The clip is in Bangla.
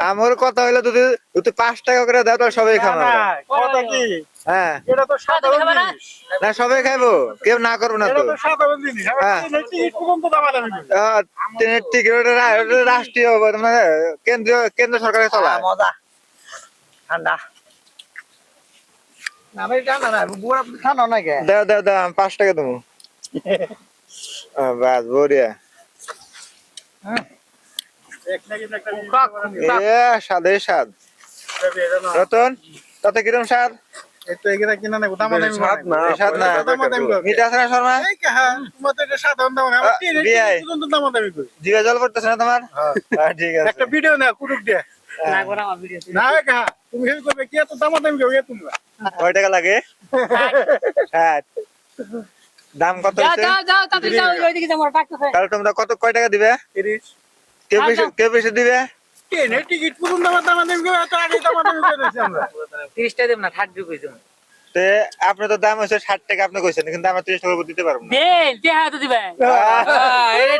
আমার কথা হইলো যদি তুই 5 টাকা করে দাও তো সবাই খাবো না, কথা কি হ্যাঁ এটা তো সাধারণ খাবে না? জিনিস না সবাই খাইবো কেউ না করবো না এটা তো তো সাধারণ জিনিস হ্যাঁ। টিকিট পর্যন্ত দামাদামি করি ট্রেনের টিকিট ওটা রাষ্ট্রীয় মানে কেন্দ্র সরকারের চলা মজা ঠান্ডা না ভাই জানা না বুড়া খানো না কে দাও দাও দাও আমি 5 টাকা দেবো বাস বড়িয়া এক নাকি একটা এ স্বাদে স্বাদ রতন তাতে কিরম স্বাদ এই তো এগুলা কিনা না দামাদামি স্বাদ না এই স্বাদ না দামাদামি করি মিঠা আছে না শর্মা এই কাহা তোমার তো এটা সাধারণ দামাদামি আমার টিকিট বিআই। পর্যন্ত দামাদামি করি জিভে জল পড়তেছে না তোমার ঠিক আছে একটা ভিডিও না কুটুক দিয়ে না করে আমার ভিডিও না কাহা তুমি হেল্প করবে কি এত দামাদামি করবে তোমরা কয় টাকা লাগে 60 দাম কত যাও হইছে যাও যাও তাড়াতাড়ি যাও ওইদিকে যাও আমার ডাকতেছে তাহলে তোমরা কয় টাকা দিবে 30 কেউ বেশি দিবে ট্রেনের টিকিট পর্যন্ত দামাদামি করে এত আগে দামাদামি করে দিয়েছি আমরা 30 টা দেব না 60 কইছো তে আপনি তো দাম হইছে 60 টাকা আপনি কইছেন কিন্তু আমরা 30 টাকা দিতে পারবো না দেন তে হাতে দিবেন আহ, এটা